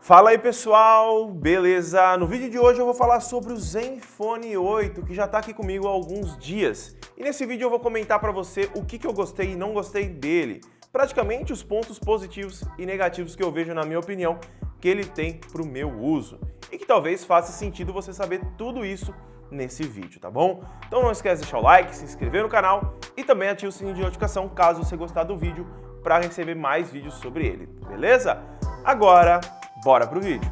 Fala aí pessoal, beleza? No vídeo de hoje eu vou falar sobre o Zenfone 8, que já está aqui comigo há alguns dias. E nesse vídeo eu vou comentar para você o que eu gostei e não gostei dele. Praticamente os pontos positivos e negativos que eu vejo, na minha opinião, que ele tem para o meu uso. E que talvez faça sentido você saber tudo isso nesse vídeo, tá bom? Então não esquece de deixar o like, se inscrever no canal e também ative o sininho de notificação caso você gostar do vídeo para receber mais vídeos sobre ele, beleza? Agora, bora pro vídeo!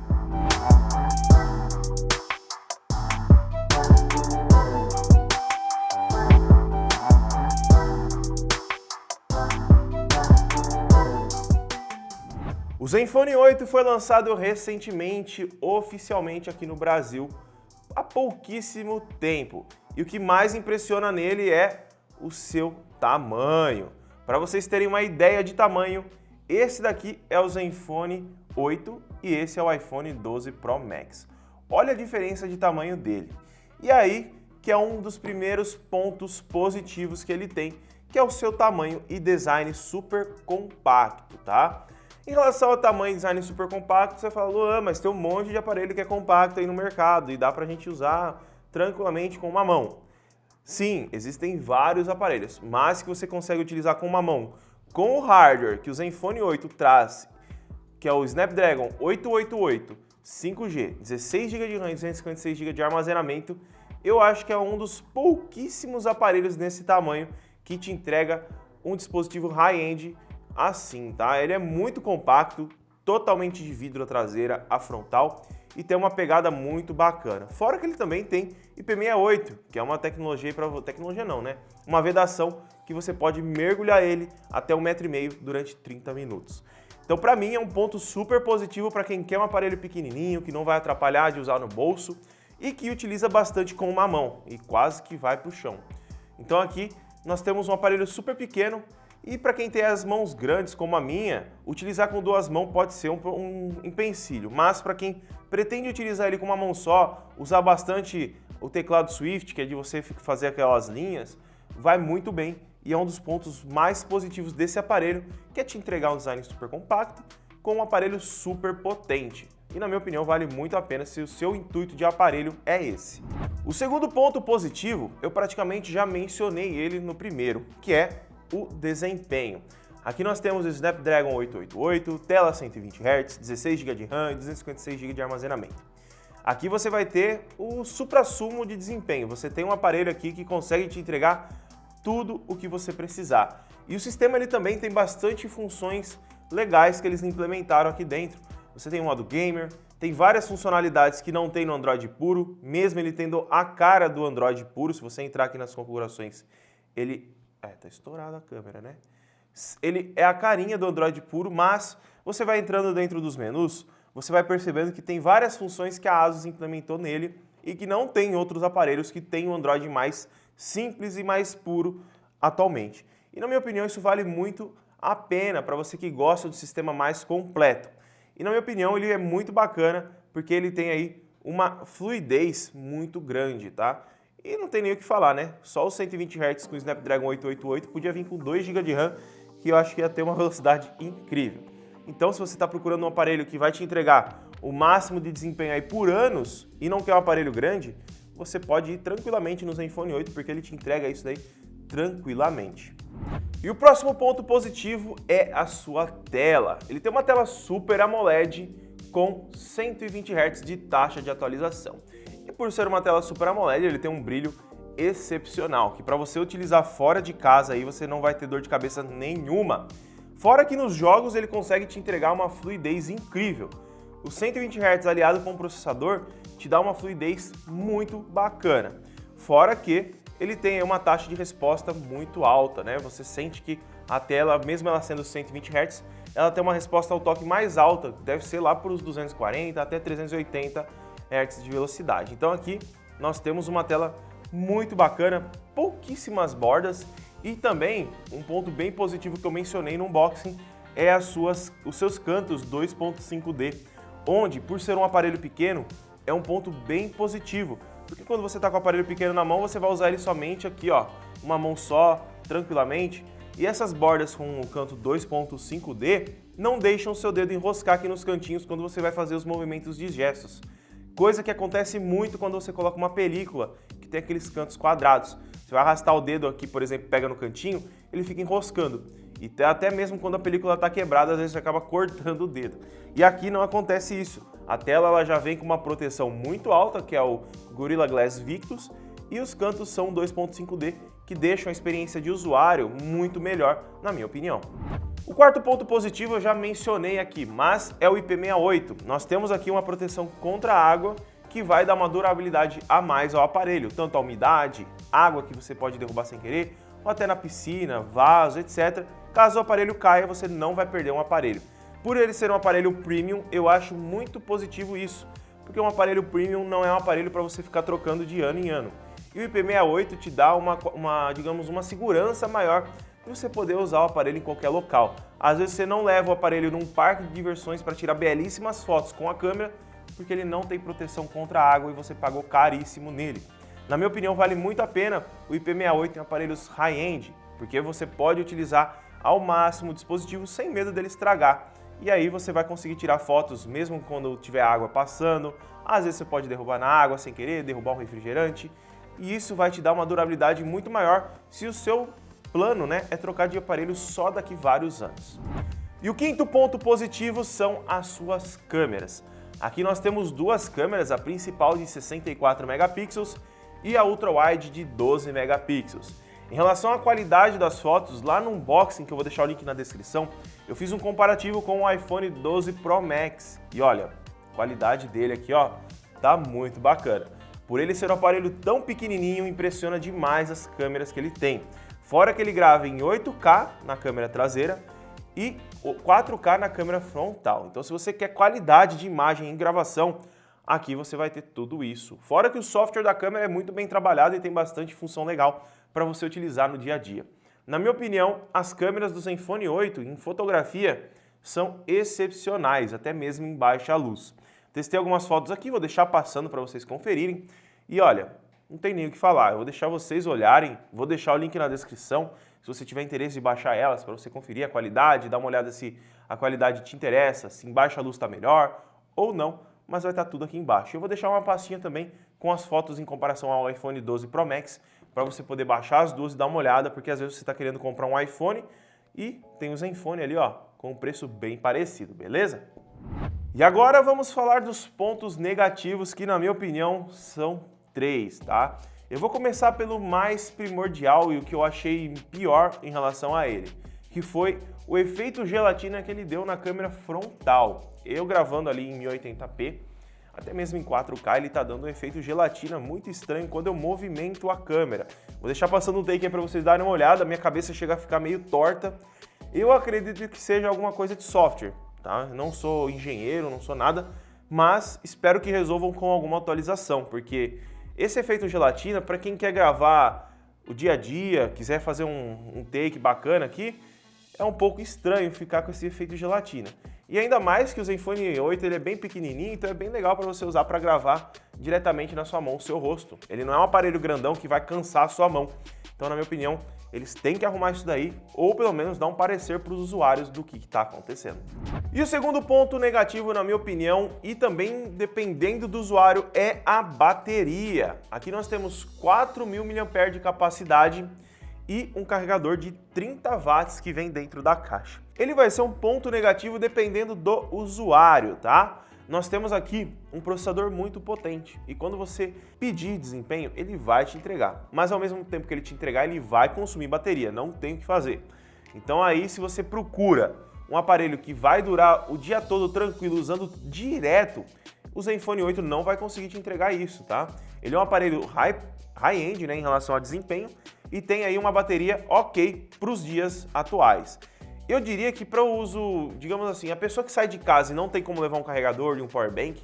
O Zenfone 8 foi lançado recentemente, oficialmente aqui no Brasil, há pouquíssimo tempo. E o que mais impressiona nele é o seu tamanho. Para vocês terem uma ideia de tamanho, esse daqui é o Zenfone 8 e esse é o iPhone 12 Pro Max. Olha a diferença de tamanho dele. E aí que é um dos primeiros pontos positivos que ele tem, que é o seu tamanho e design super compacto, tá? Em relação ao tamanho e design super compacto, você fala, mas tem um monte de aparelho que é compacto aí no mercado e dá pra gente usar tranquilamente com uma mão. Sim, existem vários aparelhos, mas que você consegue utilizar com uma mão, com o hardware que o Zenfone 8 traz, que é o Snapdragon 888 5G, 16 GB de RAM e 256 GB de armazenamento, eu acho que é um dos pouquíssimos aparelhos nesse tamanho que te entrega um dispositivo high-end assim, tá? Ele é muito compacto, totalmente de vidro a traseira, a frontal e tem uma pegada muito bacana. Fora que ele também tem IP68, que é uma tecnologia para tecnologia não, né? Uma vedação que você pode mergulhar ele até 1,5 m durante 30 minutos. Então, para mim, é um ponto super positivo para quem quer um aparelho pequenininho, que não vai atrapalhar de usar no bolso e que utiliza bastante com uma mão e quase que vai para o chão. Então aqui nós temos um aparelho super pequeno e para quem tem as mãos grandes como a minha, utilizar com duas mãos pode ser um empecilho, mas para quem pretende utilizar ele com uma mão só, usar bastante o teclado Swift, que é de você fazer aquelas linhas, vai muito bem e é um dos pontos mais positivos desse aparelho, que é te entregar um design super compacto com um aparelho super potente. E na minha opinião vale muito a pena se o seu intuito de aparelho é esse. O segundo ponto positivo, eu praticamente já mencionei ele no primeiro, que é o desempenho. Aqui nós temos o Snapdragon 888, tela 120 Hz, 16 GB de RAM e 256 GB de armazenamento. Aqui você vai ter o suprassumo de desempenho. Você tem um aparelho aqui que consegue te entregar tudo o que você precisar. E o sistema ele também tem bastante funções legais que eles implementaram aqui dentro. Você tem o modo gamer, tem várias funcionalidades que não tem no Android puro, mesmo ele tendo a cara do Android puro. Se você entrar aqui nas configurações, ele... tá estourada a câmera, né? Ele é a carinha do Android puro, mas você vai entrando dentro dos menus, você vai percebendo que tem várias funções que a ASUS implementou nele e que não tem em outros aparelhos que tem o Android mais simples e mais puro atualmente. E na minha opinião isso vale muito a pena para você que gosta do sistema mais completo. E na minha opinião ele é muito bacana porque ele tem aí uma fluidez muito grande, tá? E não tem nem o que falar, né? Só os 120 Hz com o Snapdragon 888 podia vir com 2 GB de RAM, que eu acho que ia ter uma velocidade incrível. Então, se você está procurando um aparelho que vai te entregar o máximo de desempenho aí por anos e não quer um aparelho grande, você pode ir tranquilamente no Zenfone 8, porque ele te entrega isso daí tranquilamente. E o próximo ponto positivo é a sua tela. Ele tem uma tela Super AMOLED com 120 Hz de taxa de atualização. E por ser uma tela Super AMOLED, ele tem um brilho excepcional, que para você utilizar fora de casa aí você não vai ter dor de cabeça nenhuma. Fora que nos jogos ele consegue te entregar uma fluidez incrível. O 120 Hz aliado com o processador te dá uma fluidez muito bacana. Fora que ele tem uma taxa de resposta muito alta, né? Você sente que a tela, mesmo ela sendo 120 Hz, ela tem uma resposta ao toque mais alta, deve ser lá para os 240 até 380 Hz de velocidade. Então aqui nós temos uma tela muito bacana, pouquíssimas bordas e também um ponto bem positivo que eu mencionei no unboxing é os seus cantos 2.5D, onde por ser um aparelho pequeno é um ponto bem positivo, porque quando você está com o aparelho pequeno na mão você vai usar ele somente aqui, ó, uma mão só, tranquilamente. E essas bordas com o canto 2.5D não deixam o seu dedo enroscar aqui nos cantinhos quando você vai fazer os movimentos de gestos. Coisa que acontece muito quando você coloca uma película que tem aqueles cantos quadrados. Você vai arrastar o dedo aqui, por exemplo, pega no cantinho, ele fica enroscando. E até mesmo quando a película está quebrada, às vezes você acaba cortando o dedo. E aqui não acontece isso. A tela ela já vem com uma proteção muito alta, que é o Gorilla Glass Victus, e os cantos são 2.5D, que deixam a experiência de usuário muito melhor, na minha opinião. O quarto ponto positivo eu já mencionei aqui, mas é o IP68. Nós temos aqui uma proteção contra a água, que vai dar uma durabilidade a mais ao aparelho, tanto a umidade, água que você pode derrubar sem querer, ou até na piscina, vaso, etc. Caso o aparelho caia, você não vai perder um aparelho. Por ele ser um aparelho premium, eu acho muito positivo isso, porque um aparelho premium não é um aparelho para você ficar trocando de ano em ano. E o IP68 te dá digamos, uma segurança maior de você poder usar o aparelho em qualquer local. Às vezes você não leva o aparelho num parque de diversões para tirar belíssimas fotos com a câmera, porque ele não tem proteção contra a água e você pagou caríssimo nele. Na minha opinião, vale muito a pena o IP68 em aparelhos high-end, porque você pode utilizar ao máximo o dispositivo sem medo dele estragar. E aí você vai conseguir tirar fotos mesmo quando tiver água passando. Às vezes você pode derrubar na água sem querer, derrubar um refrigerante. E isso vai te dar uma durabilidade muito maior se o seu plano, é trocar de aparelho só daqui vários anos. E o quinto ponto positivo são as suas câmeras. Aqui nós temos duas câmeras, a principal de 64 megapixels e a ultra-wide de 12 megapixels. Em relação à qualidade das fotos, lá no unboxing, que eu vou deixar o link na descrição, eu fiz um comparativo com o iPhone 12 Pro Max. E olha, a qualidade dele aqui, tá muito bacana. Por ele ser um aparelho tão pequenininho, impressiona demais as câmeras que ele tem. Fora que ele grava em 8K na câmera traseira e 4K na câmera frontal. Então se você quer qualidade de imagem em gravação, aqui você vai ter tudo isso. Fora que o software da câmera é muito bem trabalhado e tem bastante função legal para você utilizar no dia a dia. Na minha opinião, as câmeras do Zenfone 8 em fotografia são excepcionais, até mesmo em baixa luz. Testei algumas fotos aqui, vou deixar passando para vocês conferirem. E olha, não tem nem o que falar, eu vou deixar vocês olharem, vou deixar o link na descrição, se você tiver interesse de baixar elas, para você conferir a qualidade, dar uma olhada se a qualidade te interessa, se em baixa luz está melhor ou não, mas vai estar tudo aqui embaixo. Eu vou deixar uma pastinha também com as fotos em comparação ao iPhone 12 Pro Max, para você poder baixar as duas e dar uma olhada, porque às vezes você está querendo comprar um iPhone e tem o Zenfone ali, com um preço bem parecido, beleza? E agora vamos falar dos pontos negativos, que na minha opinião são 3, tá? Eu vou começar pelo mais primordial e o que eu achei pior em relação a ele, que foi o efeito gelatina que ele deu na câmera frontal. Eu gravando ali em 1080p, até mesmo em 4K, ele tá dando um efeito gelatina muito estranho quando eu movimento a câmera. Vou deixar passando um take aí para vocês darem uma olhada, minha cabeça chega a ficar meio torta. Eu acredito que seja alguma coisa de software, tá? Não sou engenheiro, não sou nada, mas espero que resolvam com alguma atualização, porque esse efeito gelatina, para quem quer gravar o dia a dia, quiser fazer um take bacana aqui, é um pouco estranho ficar com esse efeito gelatina. E ainda mais que o Zenfone 8 ele é bem pequenininho, então é bem legal para você usar para gravar diretamente na sua mão o seu rosto. Ele não é um aparelho grandão que vai cansar a sua mão. Então, na minha opinião, eles têm que arrumar isso daí, ou pelo menos dar um parecer para os usuários do que está acontecendo. E o segundo ponto negativo, na minha opinião, e também dependendo do usuário, é a bateria. Aqui nós temos 4.000 mAh de capacidade e um carregador de 30 watts que vem dentro da caixa. Ele vai ser um ponto negativo dependendo do usuário, tá? Nós temos aqui um processador muito potente e quando você pedir desempenho, ele vai te entregar. Mas ao mesmo tempo que ele te entregar, ele vai consumir bateria, não tem o que fazer. Então aí, se você procura um aparelho que vai durar o dia todo tranquilo, usando direto, o Zenfone 8 não vai conseguir te entregar isso, tá? Ele é um aparelho high-end, em relação a desempenho, e tem aí uma bateria ok para os dias atuais. Eu diria que para o uso, digamos assim, a pessoa que sai de casa e não tem como levar um carregador e um power bank,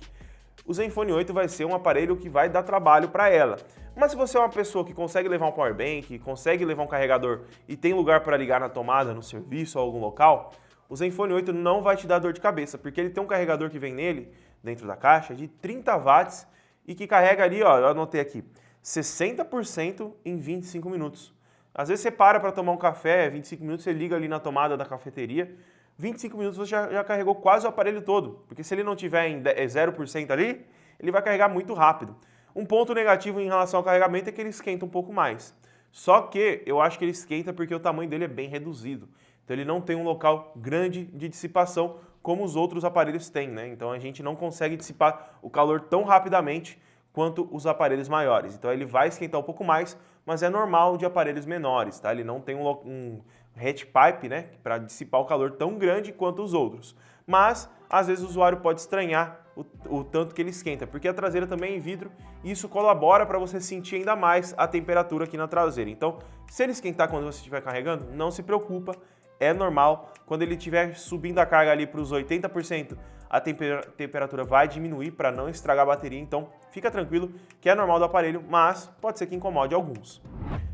o Zenfone 8 vai ser um aparelho que vai dar trabalho para ela. Mas se você é uma pessoa que consegue levar um power bank, consegue levar um carregador e tem lugar para ligar na tomada, no serviço ou algum local, o Zenfone 8 não vai te dar dor de cabeça, porque ele tem um carregador que vem nele, dentro da caixa, de 30 watts e que carrega ali, eu anotei aqui, 60% em 25 minutos. Às vezes você para tomar um café, 25 minutos, você liga ali na tomada da cafeteria, 25 minutos você já carregou quase o aparelho todo, porque se ele não tiver em 0% ali, ele vai carregar muito rápido. Um ponto negativo em relação ao carregamento é que ele esquenta um pouco mais. Só que eu acho que ele esquenta porque o tamanho dele é bem reduzido. Então ele não tem um local grande de dissipação como os outros aparelhos têm, né? Então a gente não consegue dissipar o calor tão rapidamente quanto os aparelhos maiores. Então ele vai esquentar um pouco mais, mas é normal de aparelhos menores, tá? Ele não tem um hatch pipe, né, para dissipar o calor tão grande quanto os outros. Mas às vezes o usuário pode estranhar o tanto que ele esquenta, porque a traseira também é em vidro e isso colabora para você sentir ainda mais a temperatura aqui na traseira. Então, se ele esquentar quando você estiver carregando, não se preocupa, é normal. Quando ele estiver subindo a carga ali para os 80%, a temperatura vai diminuir para não estragar a bateria, então fica tranquilo que é normal do aparelho, mas pode ser que incomode alguns.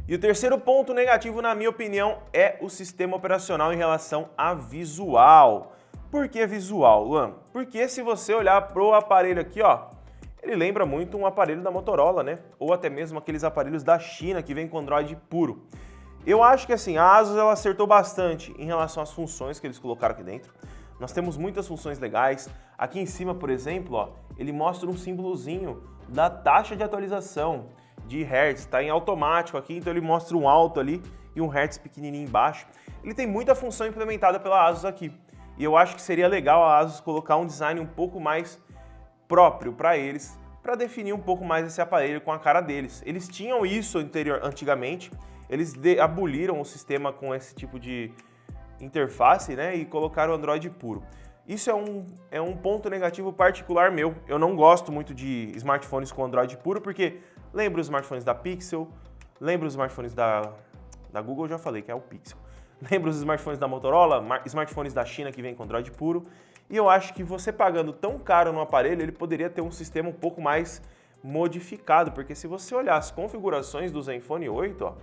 E o terceiro ponto negativo, na minha opinião, é o sistema operacional em relação a visual. Por que visual, Luan? Porque se você olhar pro aparelho aqui, ó, ele lembra muito um aparelho da Motorola, né? Ou até mesmo aqueles aparelhos da China que vem com Android puro. Eu acho que assim, a ASUS ela acertou bastante em relação às funções que eles colocaram aqui dentro. Nós temos muitas funções legais. Aqui em cima, por exemplo, ó, ele mostra um símbolozinho da taxa de atualização de Hertz, tá em automático aqui, então ele mostra um alto ali e um Hertz pequenininho embaixo. Ele tem muita função implementada pela ASUS aqui. E eu acho que seria legal a ASUS colocar um design um pouco mais próprio para eles, para definir um pouco mais esse aparelho com a cara deles. Eles tinham isso antigamente, eles aboliram o sistema com esse tipo de interface, né, e colocaram o Android puro. Isso é um ponto negativo particular meu. Eu não gosto muito de smartphones com Android puro, porque lembra os smartphones da Pixel, lembra os smartphones da Google, eu já falei que é o Pixel. Lembra os smartphones da Motorola, smartphones da China que vem com Android puro. E eu acho que você pagando tão caro no aparelho, ele poderia ter um sistema um pouco mais modificado, porque se você olhar as configurações do Zenfone 8, ó,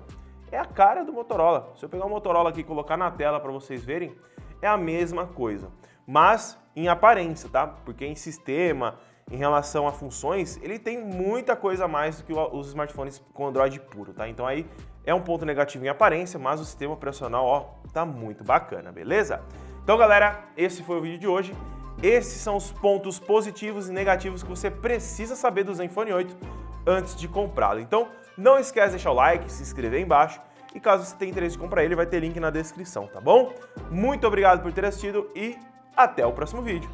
é a cara do Motorola. Se eu pegar o Motorola aqui e colocar na tela para vocês verem, é a mesma coisa. Mas em aparência, tá? Porque em sistema, em relação a funções, ele tem muita coisa a mais do que os smartphones com Android puro, tá? Então aí é um ponto negativo em aparência, mas o sistema operacional, ó, tá muito bacana, beleza? Então, galera, esse foi o vídeo de hoje. Esses são os pontos positivos e negativos que você precisa saber do Zenfone 8 antes de comprá-lo. Então, não esquece de deixar o like, se inscrever aí embaixo e caso você tenha interesse em comprar ele, vai ter link na descrição, tá bom? Muito obrigado por ter assistido e até o próximo vídeo.